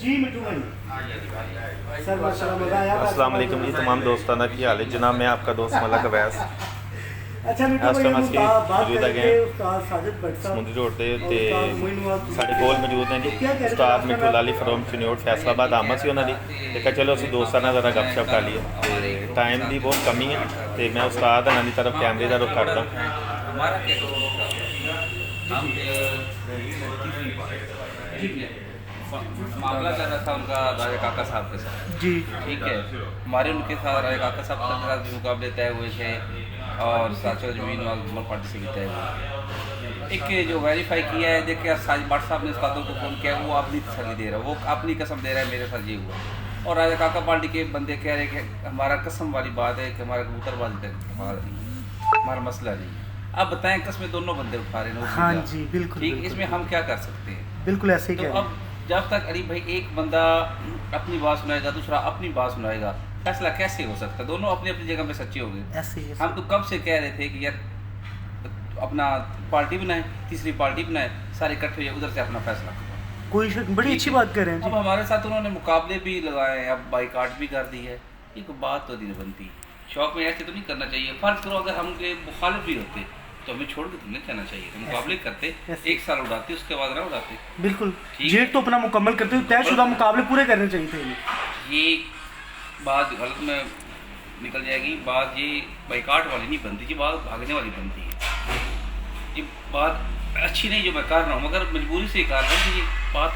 जी मिठू भाई सर माशाल्लाह मज़ा आया। अस्सलाम वालेकुम जी तमाम दोस्ताना की हाल है जनाब, मैं आपका दोस्त मलक अवैस। अच्छा मिठू भाई हम बात करेंगे उस्ताद साजिद भट्ट साहब समुद्री रोड ते साहब साढ़े कोल मौजूद हैं जी उस्ताद मिठू लाली फ्रॉम चिन्योट फैसलाबाद आमद सी उन्होंने देखा चलो असं दोस्ताना ज़रा गपशप कर लिए तो टाइम की बहुत कमी है तो मैं उस्ताद होना की तरफ कैमरे का रुख करता। मामला चल रहा था उनका राजा काका साहब के साथ जी ठीक है। हमारे उनके साथ राजा काका साहब के साथ भी मुकाबले तय हुए थे और साचो जमीन वाल उमर पार्टी से भी तय हुए। एक जो वेरीफाई किया है देखिए साजिद भट्ट साहब ने उस्तादों को फ़ोन किया वो अपनी तसल्ली दे रहा है, वो अपनी कसम दे रहा है मेरे साथ ये हुआ। और राजा काका पार्टी के बंदे कह रहे हैं कि हमारा कसम वाली बात है कि हमारा कबूतरबाजी तक हमारा मसला नहीं है। अब बताएं कसमें दोनों बंदे उठा रहे हैं। हाँ जी बिल्कुल ठीक, इसमें हम क्या कर सकते हैं? बिल्कुल ऐसे ही तो अब जब तक अली भाई एक बंदा अपनी बात सुनाएगा दूसरा अपनी बात सुनाएगा फैसला कैसे हो सकता है? दोनों अपनी अपनी जगह पे सच्चे हो गए। ऐसे हम तो कब से कह रहे थे कि यार अपना पार्टी बनाए, तीसरी पार्टी बनाए, सारे इकट्ठे हुए उधर से अपना फैसला करो। कोई शक, बड़ी अच्छी बात कर रहे हैं अब जी। हमारे साथ उन्होंने मुकाबले भी लगाए हैं, अब बाइकाट भी कर दी है। एक बात तो नहीं बनती, शौक में ऐसे तो नहीं करना चाहिए। फर्ज करो अगर हम मुखालिफ भी होते तो हमें छोड़ के तुमने कहना चाहिए तो मुकाबले करते, एक साल उड़ाते उसके बाद ना उड़ाते। बिल्कुल जेट तो अपना मुकम्मल करते हुए तयशुदा मुकाबले पूरे करने चाहिए थे। ये बात गलत में निकल जाएगी, बात ये बाइकाट वाली नहीं बनती, ये बात भागने वाली बनती है। ये बात अच्छी नहीं जो मैं कर रहा हूँ मगर मजबूरी से कर रहा हूँ कि ये बात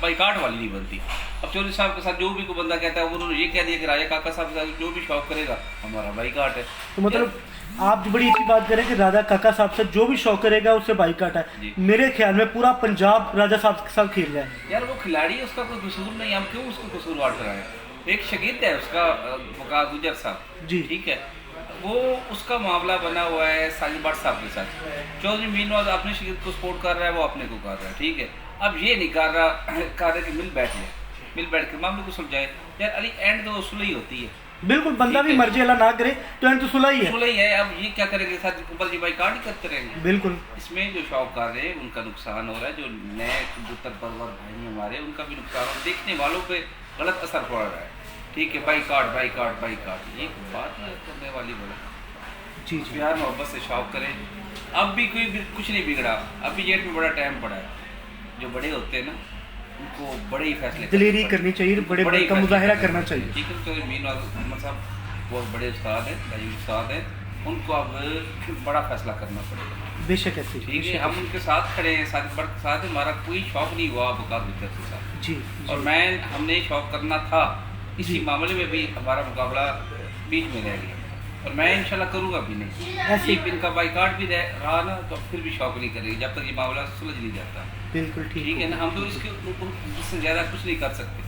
बाइकाट वाली नहीं बनती। अब चौधरी साहब के साथ जो भी कोई बंदा कहता है उन्होंने ये कह दिया कि राजा काका साहब के साथ जो भी शौक करेगा हमारा बाइकाट है। तो मतलब आप बड़ी अच्छी बात करें कि राजा काका साहब से जो भी शौक करेगा उससे बाइकाट है। मेरे ख्याल में पूरा पंजाब राजा साहब के साथ खेल रहा है। यार वो खिलाड़ी है, उसका कोई कसूर नहीं, हम क्यों उसको कसूरवार कराएं? एक शकीद है उसका वकार गुजर साहब जी ठीक है, वो उसका मामला बना हुआ है साजिद भट्ट साहब के साथ। चौधरी मीनवाज अपने शकीद को सपोर्ट कर रहा है, वो अपने को कर रहा है ठीक है। अब ये नहीं कर रहा कि मिल बैठ के मामले को सुलझाए। यार अली एंड तो सुलह ही होती है। बिल्कुल बंदा भी मर्जी अल्लाह ना करे तो एंड तो सुलह ही है। सुलह ही है। अब ये क्या करेंगे साथ ऊपर जी बाइकाट ही करते रहेंगे। बिल्कुल इसमें जो शौक कर रहे हैं उनका नुकसान हो रहा है, जो नए कबूतर परवर भाई हमारे उनका भी नुकसान हो, देखने वालों पे गलत असर पड़ रहा है ठीक है। बाइकाट ये बात करने वाली बोला जी जी प्यार मोहब्बत से शौक करें। अब भी कोई कुछ नहीं बिगड़ा, अभी जेट में बड़ा टाइम पड़ा है। जो बड़े होते हैं ना उनको बड़े ही फैसले दिलेरी करनी चाहिए, बड़े का मुजाहिरा करना चाहिए ठीक है। तो मीन मोहम्मद साहब बहुत बड़े उस्ताद हैं, ताजिम उस्ताद हैं, उनको अब बड़ा फैसला करना पड़ेगा। बेशक ऐसे ठीक है, हम उनके साथ खड़े हैं, साजिद भट्ट के साथ। हमारा कोई शौक नहीं हुआ वकार गुजर के साथ जी और हमने शौक करना था। इसी मामले में भी हमारा मुकाबला बीच में रह गया और मैं इंशाल्लाह करूँगा भी नहीं। ऐसे एक दिन का बाइकाट भी रहा ना तो फिर भी शौक नहीं करेंगे जब तक ये मामला सुलझ नहीं जाता। बिल्कुल ठीक है ना, हम तो इससे ज़्यादा कुछ नहीं कर सकते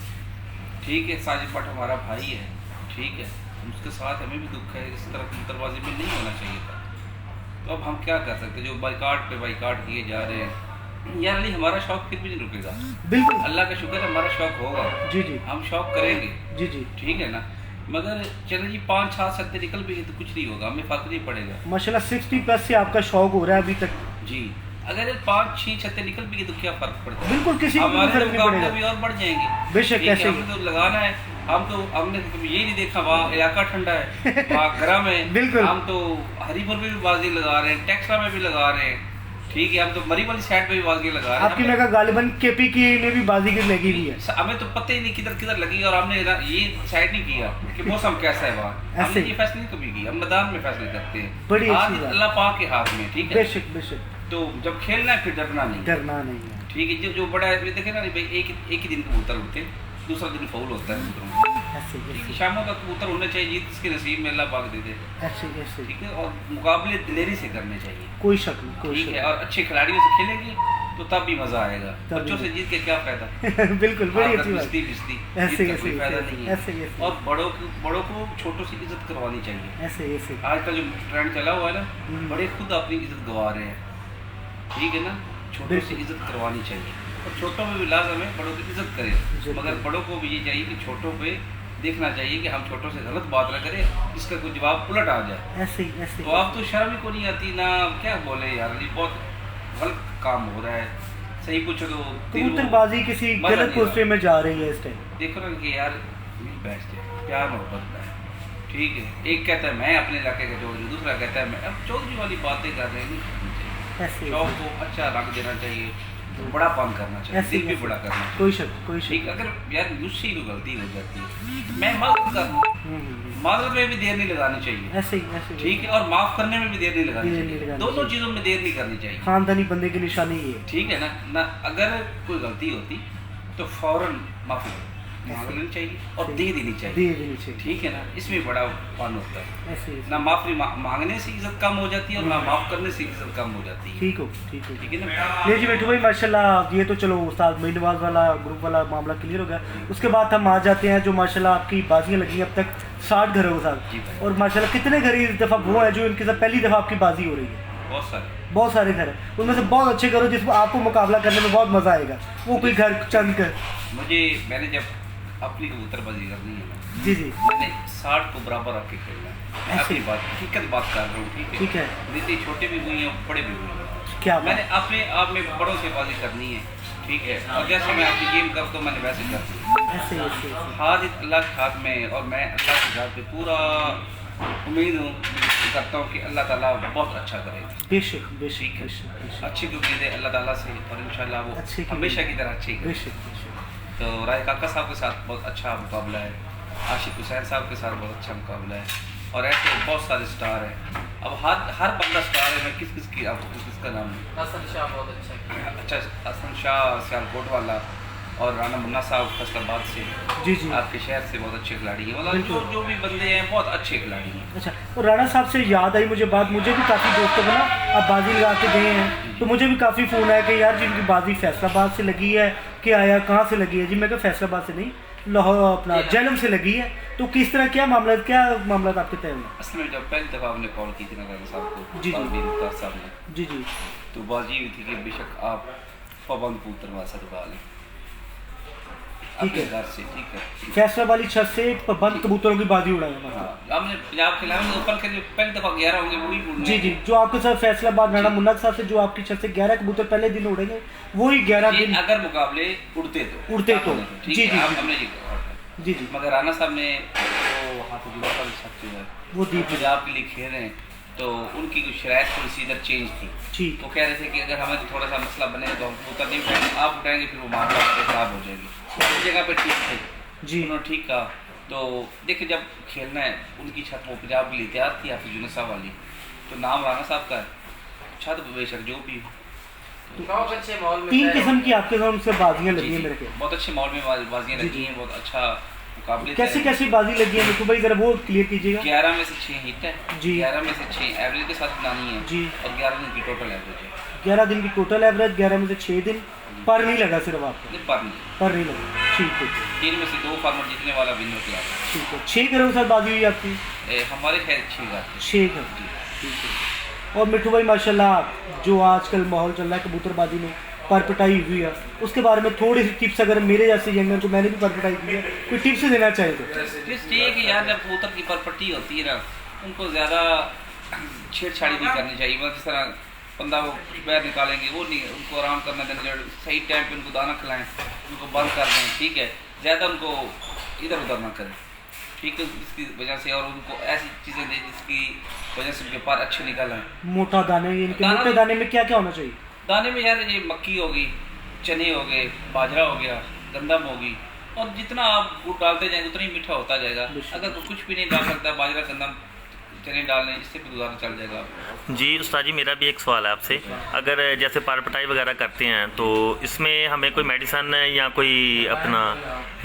ठीक है। साजिद भट्ट हमारा भाई है ठीक है, उसके साथ हमें भी दुख है, इस तरह की दरवाजे में नहीं होना चाहिए था। तो अब हम क्या कर सकते, जो बाइकाट पे बाइकाट किए जा रहे हैं यार अली हमारा शौक फिर भी नहीं रुकेगा। बिल्कुल अल्लाह का शुक्र है हमारा शौक होगा जी जी हम शौक करेंगे जी जी ठीक है ना। मगर चलो जी 5-6 सत्ते निकल भी तो कुछ नहीं होगा, हमें फर्क नहीं पड़ेगा। माशाल्लाह 60+ से आपका शौक हो रहा है अभी तक जी अगर 5-6 छत्ते निकल भी तो क्या फर्क पड़ता है? बिल्कुल किसी को हमारे फर्क नहीं मुकाबले पड़ेगा। भी और बढ़ जाएंगे बेशक ठीक है, ऐसे ही हमें तो लगाना है। हमने तो कभी यही नहीं देखा वहाँ इलाका ठंडा है वहाँ गर्म है। बिल्कुल हम तो हरीपुर में भी बाजी लगा रहे हैं, टेक्सला में भी लगा रहे हैं ठीक है। हम तो मरी वाली साइड पे भी बाजी लगा रहे हैं। आपकी मैं गालिबन केपी की ने भी बाजी की लगी हुई है। हमें तो पता ही नहीं किधर लगी और हमने ये साइड नहीं किया कि मौसम कैसा है वहाँ। हमने ये फैसले नहीं कभी किया, हम मैदान में फैसले करते हैं। बड़ी आज अल्लाह पाक के हाथ में ठीक है। बेशक बेशक तो जब खेलना है फिर डरना नहीं है ठीक है। जो बड़ा है देखे ना भाई एक ही दिन कबूतर उड़ते, दूसरा दिन फाउल होता है कबूतरों में। शामों का कबूतर होना चाहिए, जीत इसके नसीब में अल्लाह पाक दे दे ठीक है। और मुकाबले दिलेरी से करने चाहिए कोई शक नहीं ठीक है। और अच्छे खिलाड़ियों से खेलेंगे तो तब भी मजा आएगा, बच्चों से जीत के क्या फायदा बिल्कुल बड़ी अच्छी बात बिस्ती कोई फायदा नहीं है। और बड़ों को छोटों से इज्जत करवानी चाहिए। ऐसे आज का जो ट्रेंड चला हुआ है ना बड़े खुद अपनी इज्जत गंवा रहे हैं ठीक है ना। छोटों से इज्जत करवानी चाहिए और छोटों में भी लाजम है बड़ों की इज्जत करें, मगर बड़ों को भी ये चाहिए कि छोटों पे देखना चाहिए कि हम छोटों से गलत बात ना करें, इसका कोई जवाब उलट आ जाए। ऐसे तो आप तो शर्म ही को नहीं आती ना क्या बोले यार, ये बहुत गलत काम हो रहा है। सही पूछो तो कबूतरबाजी किसी मजा गलत नहीं पोस्टे में जा रही है इस टाइम। देखो ना कि यार बेस्ट है, प्यार मोहब्बत का है, ठीक है। एक कहता है मैं अपने इलाके का चौधरी, दूसरा कहता है मैं। अब चौधरी वाली बातें कर रहे हैं, ऐसे शौक को अच्छा रंग देना चाहिए, बड़ा काम करना चाहिए, ऐसे दिल भी बड़ा करना चाहिए। कोई शक ठीक, अगर यार मुझसे ही गलती हो जाती है मैं माफ कर दूं, माफ में भी देर नहीं लगानी चाहिए, ऐसे ही ठीक है, और माफ करने में भी देर नहीं लगानी देर नहीं चाहिए, लगानी दोनों चाहिए। चीज़ों में देर नहीं करनी चाहिए। खानदानी बंदे की निशानी ये है। ठीक है ना अगर कोई गलती होती तो फौरन माफी मांग लेनी चाहिए और दे देनी दे चाहिए, देनी चाहिए। ठीक है ना। इसमें बड़ा फन होता है, ऐसे ही। ना माफी मांगने से इज्जत कम हो जाती है और ना माफ करने से इज्जत कम हो जाती है, ठीक हो। ठीक है ना। ले जी मिठू भाई माशाल्लाह, ये तो चलो उस्ताद मोइन नवाज वाला ग्रुप वाला मामला क्लियर हो गया। उसके बाद हम आ जाते हैं जो माशाल्लाह आपकी बाजियाँ लगी हैं अब तक 60 घरों के जी साथ, भाई। और माशाल्लाह कितने घर इस दफ़ा वो हैं जो इनके साथ पहली दफ़ा आपकी बाजी हो रही है? बहुत सारे घर हैं, उनमें से बहुत अच्छे घर हो जिसमें आपको मुकाबला करने में बहुत मज़ा आएगा, वो कोई घर चंद कर। मैंने जब अपनी कबूतरबाजी करनी है ना, जी जी मैंने 60 को बराबर रख के खेलना है। मैं अपनी बात हकीकत बात कर रहा हूँ, ठीक है। जितने छोटे भी हुई हैं बड़े भी हुए हैं, क्या मैंने अपने आप में बड़ों से बाजी करनी है, ठीक है। और जैसे मैं अपनी गेम करता हूँ मैंने वैसे कर दी, ऐसे हाथ अल्लाह के हाथ में, और मैं अल्लाह के हाथ पे पूरा उम्मीद करता हूँ कि अल्लाह ताला बहुत अच्छा करेगा। बेशक ठीक बेशक है, बेशक अच्छी की उम्मीद है अल्लाह ताला से, और इंशाल्लाह वो अच्छे की हमेशा की तरह अच्छी करेगा। बेशक। तो राय काका साहब के साथ बहुत अच्छा मुकाबला है, आशिक हुसैन साहब के साथ बहुत अच्छा मुकाबला है, और ऐसे बहुत सारे स्टार हैं। अब हर बंदा स्टार है। मैं किसका नाम हसन शाह बहुत अच्छा किया। अच्छा, हसन शाह सियालकोट वाला, और राना मुन्ना साहब फैसलाबाद से, जी आपके शहर से बहुत अच्छे खिलाड़ी हैं। मतलब जो भी बंदे हैं बहुत अच्छे खिलाड़ी हैं। अच्छा, और राणा साहब से याद आई मुझे बात, मुझे भी काफ़ी दोस्तों को ना आप बाजी लगा के गए हैं तो मुझे भी काफ़ी फ़ोन आया कि यार जिनकी बाजी फैसलाबाद से लगी है, क्या आया कहाँ से लगी है? जी मैं कहा फैसलाबाद से नहीं, लाहौर अपना जैलम से लगी है। तो किस तरह क्या मामला आपके तय हुआ? असल में जब पहली दफ़ा आपने कॉल की थी ना राना साहब को, जी मुख्तार साहब ने, जी तो बाजी हुई थी कि बेशक आप पाबंद कबूतर वासा दबा लें ठीक है घर से, ठीक है। फैसला वाली छत से बंद कबूतरों की बाजी उड़ाया। हाँ, हमने पंजाब के अलावा ऊपर के जो पहली दफ़ा 11 होंगे वही उड़ने जी जो आपके साथ फैसलाबाद राणा मुन्ना के साथ से जो आपकी छत से 11 कबूतर पहले दिन उड़ेंगे वही 11 दिन अगर मुकाबले उड़ते तो जी हमने ये कहा था। जी मगर राना साहब ने वो हाफिज वाली छत जो है वो दी पंजाब के लिए खेल रहे हैं, तो उनकी कुछ शरायत थोड़ी सी इधर चेंज थी। ठीक, वो कह रहे थे कि अगर हमें थोड़ा सा मसला बने तो हम कबूतर नहीं उठाएंगे, आप उठाएंगे फिर वो मामला खराब हो जाएगी। उस जगह पे ठीक थे जी, उन्होंने ठीक कहा। तो देखिए जब खेलना है उनकी छत वो पंजाब के लिए तैयार थी हाफिज यूनुस साहब वाली, तो नाम राना साहब का है, छत बेशक जो भी बहुत अच्छे माहौल में 3 किस्म की आपके साथ उनसे बाजियां लगी हैं मेरे को। बहुत अच्छे माहौल में बाजियां लगी हैं, बहुत अच्छा मुकाबले। कैसी बाजी लगी है मिठू भाई जरा वो क्लियर कीजिएगा। 11 में से 6 हिट है जी, 11 में से 6 एवरेज के साथ बनानी है जी, और 11 दिन की टोटल एवरेज है। 11 दिन की टोटल एवरेज, 11 में से 6 दिन पर नहीं लगा सिर्फ आपको, पर नहीं लगा। ठीक है, 3 में से 2 फार्मर जीतने वाला विनर खिला ठीक है। 6 घरों के साथ बाजी हुई आपकी? हमारे खैर 6 घर 6 घर, ठीक है। और मिठू भाई माशाल्लाह जो आजकल माहौल चल रहा है कबूतरबाजी में परपटाई हुई है, उसके बारे में थोड़ी सी टिप्स अगर मेरे जैसे यंगर को, मैंने भी परपटाई की है, कोई टिप्स देना चाहिए तो? टिप्स ये कि यार जब कबूतर की परपट्टी होती है ना उनको ज़्यादा छेड़छाड़ी नहीं करनी चाहिए। मतलब जिस तरह बंदा वो पैर निकालेंगे वो नहीं, उनको आराम करना देना, सही टाइम पे उनको दाना खिलाएं, उनको बंद कर दें, ठीक है। ज़्यादा उनको इधर उधर ना करें, ठीक है, इसकी वजह से। और उनको ऐसी चीज़ें दें जिसकी वजह से उनके पार अच्छे निकल आए। मोटा दाने, इनके मोटे दाने में क्या क्या होना चाहिए? दाने में यार ये मक्की होगी, चने हो गए, बाजरा हो गया, गंदम होगी, और जितना आप गुड़ डालते जाएंगे उतना ही मीठा होता जाएगा। अगर कुछ भी नहीं डाल सकता, बाजरा गंदम चने डालने, इससे भी गुजारा चल जाएगा। जी उस्ताद जी, मेरा भी एक सवाल है आपसे। अगर जैसे परपटाई वगैरह करते हैं तो इसमें हमें कोई मेडिसन या कोई अपना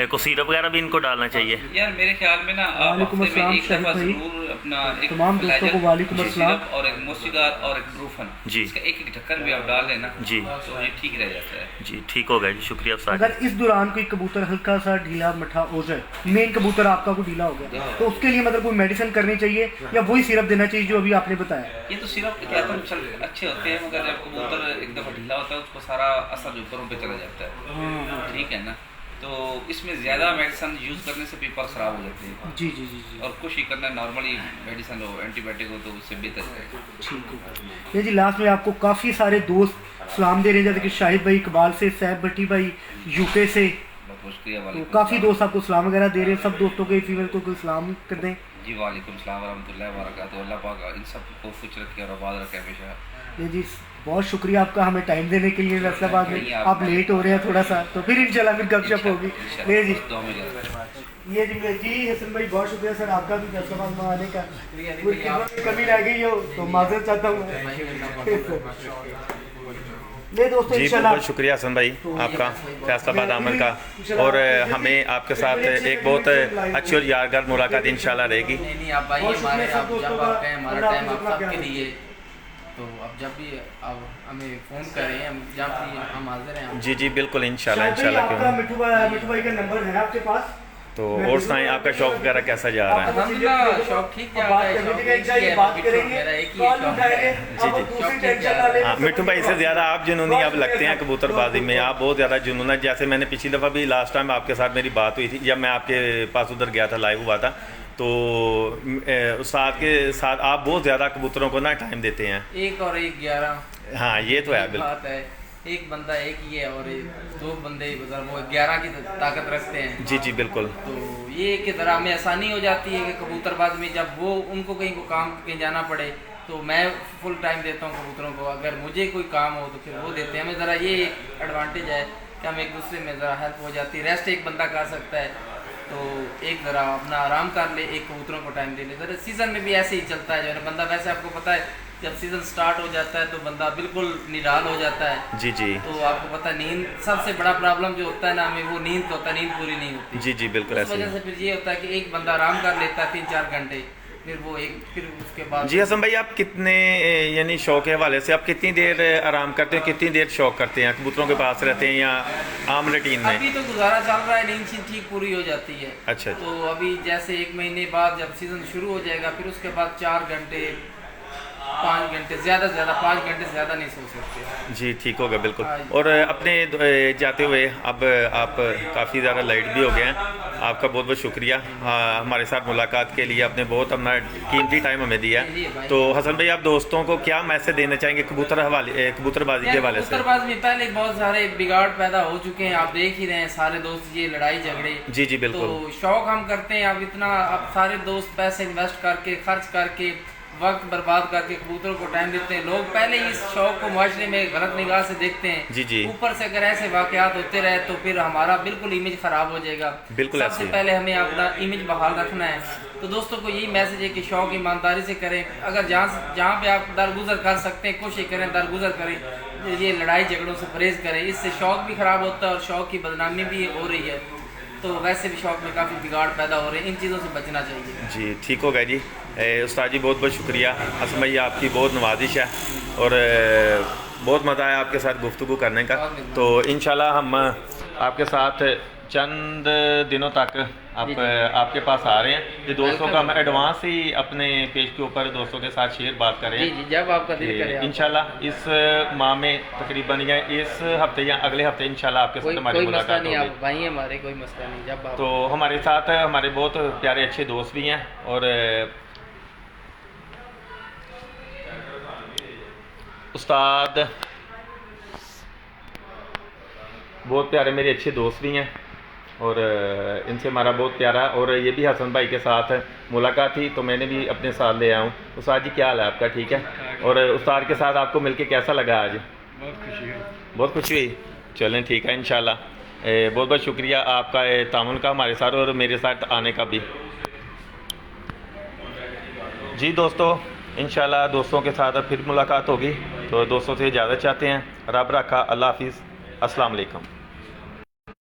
कोई सिरप वगैरह भी इनको डालना चाहिए? यार मेरे ख्याल में ना आप हफ्ते में एक दफ़ा ज़रूर अपना एक तमाम दोस्तों को वालेकुम अस्सलाम, और एक मोसिगार और एक ब्रूफन जी, इसका एक ढक्कन भी आप डाल लेना जी, तो ये ठीक रह जाता है। जी ठीक हो गया जी, शुक्रिया उस्ताद। अगर इस दौरान कोई कबूतर हल्का सा ढीला मठा हो जाए, मेन कबूतर आपका कोई ढीला हो गया, तो उसके लिए मतलब कोई मेडिसिन करनी चाहिए या वही सिरप देना चाहिए जो अभी आपने बताया? ये तो सिरप क्या तो अच्छे होते हैं, मगर जब कबूतर एक दफ़ा ढीला होता है उसको सारा असर जो ऊपरों पे चला जाता है, ठीक है ना। तो इसमें ज़्यादा मेडिसिन यूज़ करने से पेपर ख़राब हो जाते हैं। जी जी जी जी और कुछ ही करना नॉर्मली मेडिसिन हो, एंटीबायोटिक हो, तो उससे बेहतर है। ठीक है। ये जी लास्ट में आपको काफ़ी सारे दोस्त सलाम दे रहे हैं, जैसे कि शाहिद भाई इकबाल से, सैफ भट्टी भाई यूके से, बहुत बहुत शुक्रिया। तो वालेकुम काफ़ी सलाम। दोस्त आपको सलाम वगैरह दे रहे हैं। सब दोस्तों के फीमेल को कोई सलाम कर दें। जी वालेकुम सलाम वरहमतुल्लाहि वबरकातुहू। अल्लाह पाक इन सब को खुश रखे और आबाद रखे हमेशा। ये जी बहुत शुक्रिया आपका हमें टाइम देने के लिए फैसलाबाद में। आप लेट हो रहे हैं थोड़ा सा, तो फिर इंशाल्लाह फिर गपशप होगी। ले जी दुआ में याद रखें। ये जी हसन भाई बहुत शुक्रिया सर आपका भी फैसलाबाद में आने का। कोई खिदमत में कमी रह गई हो तो माजरत चाहता हूँ। ले दोस्तों जी इंशाल्लाह बहुत शुक्रिया हसन भाई आपका फैसलाबाद आमन का, और हमें आपके साथ एक बहुत अच्छी और यादगार मुलाकात इंशाल्लाह रहेगी। नहीं नहीं आप भाई हमारे, आप जब आप कहें हमारा टाइम आप सबके लिए, तो अब जब भी आप हमें फ़ोन करें, हम जब भी हम हाजिर हैं। जी जी बिल्कुल इंशाल्लाह शायद भाई इंशाल्लाह आपका क्यों। मिठू भाई का नंबर है आपके पास? तो और सुनाएं आपका शौक वगैरह कैसा जा रहा है? अल्हम्दुलिल्लाह शौक ठीक जा रहा है। शौक ठीक है, बात मेरा करेंगे, एक ही कॉल शौक उठाएंगे। है। अब जी, दूसरी जी। टेंशन ना लें। हाँ, मिठू भाई से ज़्यादा आप जुनूनी अब लगते हैं कबूतरबाजी में, आप बहुत ज़्यादा जुनून है। जैसे मैंने पिछली दफ़ा भी लास्ट टाइम आपके साथ मेरी बात हुई थी, जब मैं आपके पास उधर गया था, लाइव हुआ था, तो उस्ताद के साथ आप बहुत ज़्यादा कबूतरों को ना टाइम देते हैं। 1 और 1 11 हाँ ये तो है बिल्कुल। बात है। एक बंदा एक ही है और 2 बंदे मतलब वो 11 की ताकत रखते हैं। जी जी बिल्कुल। तो ये की तरह हमें आसानी हो जाती है कि कबूतरबाज में जब वो उनको कहीं को काम कहीं जाना पड़े तो मैं फुल टाइम देता हूँ कबूतरों को। अगर मुझे कोई काम हो तो फिर वो देते हैं। हमें ज़रा ये एक एडवांटेज है कि हम एक दूसरे में ज़रा हेल्प हो जाती है। रेस्ट एक बंदा कर सकता है, तो एक ज़रा अपना आराम कर ले, एक कबूतरों को टाइम दे ले। ज़रा सीज़न में भी ऐसे ही चलता है जो है बंदा, वैसे आपको पता है जब सीज़न स्टार्ट हो जाता है तो बंदा बिल्कुल निराल हो जाता है। जी जी तो आपको पता है नींद सबसे बड़ा प्रॉब्लम जो होता है ना हमें, वो नींद तो होता है, नींद पूरी नहीं होती। जी जी बिल्कुल उस ऐसे वजह ही। से फिर ये होता है कि एक बंदा आराम कर लेता है 3-4 घंटे, फिर उसके बाद। जी हसन भाई आप कितने यानी शौक के हवाले से आप कितनी देर आराम करते हैं, कितनी देर शौक करते हैं, कबूतरों के पास रहते हैं या आम रूटीन में? अभी तो गुजारा चल रहा है, नींद ठीक पूरी हो जाती है। अच्छा। तो अभी जैसे 1 महीने बाद जब सीज़न शुरू हो जाएगा, फिर उसके बाद 4 घंटे 5 घंटे, ज़्यादा से ज़्यादा 5 घंटे से ज़्यादा नहीं सो सकते। जी ठीक होगा बिल्कुल। हाँ। और अपने जाते हुए अब आप काफ़ी ज़्यादा लाइट भी हो गए हैं, आपका बहुत बहुत शुक्रिया हमारे साथ मुलाकात के लिए। आपने बहुत अपना कीमती टाइम हमें दिया। जी भाई। तो हसन भाई आप दोस्तों को क्या मैसेज देना चाहेंगे कबूतरबाजी के हवाले से? कबूतरबाज में पहले बहुत सारे बिगाड़ पैदा हो चुके हैं, आप देख ही रहे हैं सारे दोस्त ये लड़ाई झगड़े। जी जी बिल्कुल। तो शौक हम करते हैं, अब इतना अब सारे दोस्त पैसे इन्वेस्ट करके खर्च करके वक्त बर्बाद करके कबूतरों को टाइम देते हैं। लोग पहले ही इस शौक को माशरे में गलत निगाह से देखते हैं। जी जी ऊपर से अगर ऐसे वाकयात होते रहे तो फिर हमारा बिल्कुल इमेज खराब हो जाएगा। बिल्कुल ऐसे सबसे ही। पहले हमें अपना इमेज बहाल रखना है। तो दोस्तों को यही मैसेज है कि शौक ईमानदारी से करें। अगर जहाँ पे आप दरगुजर कर सकते हैं कोशिश करें, दरगुजर करें। ये लड़ाई झगड़ों से परहेज करें, इससे शौक भी खराब होता है और शौक की बदनामी भी हो रही है। तो वैसे भी शौक में काफ़ी बिगाड़ पैदा हो रहे हैं, इन चीज़ों से बचना चाहिए। जी ठीक होगा जी। उस्ताद जी बहुत बहुत शुक्रिया। हसन भाई आपकी बहुत नवाजिश है और बहुत मज़ा आया आपके साथ गुफ्तगू करने का। तो इंशाल्लाह हम आपके साथ चंद दिनों तक आपके पास आ रहे हैं। ये दोस्तों का हम एडवांस ही अपने पेज के ऊपर दोस्तों के साथ शेयर बात करें। जी जी, जब आपका दिल करे आप। इंशाल्लाह इस माह में तकरीबन या इस हफ्ते या अगले हफ्ते इंशाल्लाह आपके साथ हमारी कोई मसला मुलाकात नहीं, होगी। आप भाई हमारे कोई मसला नहीं। जब आप तो हमारे साथ हमारे बहुत प्यारे अच्छे दोस्त भी हैं और उस्ताद बहुत प्यारे मेरे अच्छे दोस्त भी हैं और इनसे हमारा बहुत प्यारा। और ये भी हसन भाई के साथ मुलाकात थी तो मैंने भी अपने साथ ले आया हूँ। उस्ताद जी क्या हाल है आपका? ठीक है। और उस्ताद के साथ आपको मिलके कैसा लगा आज? बहुत खुशी है। बहुत खुशी हुई। चलें ठीक है इंशाल्लाह। बहुत बहुत शुक्रिया आपका तामुन का हमारे साथ और मेरे साथ आने का भी। जी दोस्तों इंशाल्लाह दोस्तों के साथ अब फिर मुलाकात होगी। तो दोस्तों से इजाज़त चाहते हैं। रब रखा। अल्लाह हाफिज़। अस्सलाम वालेकुम।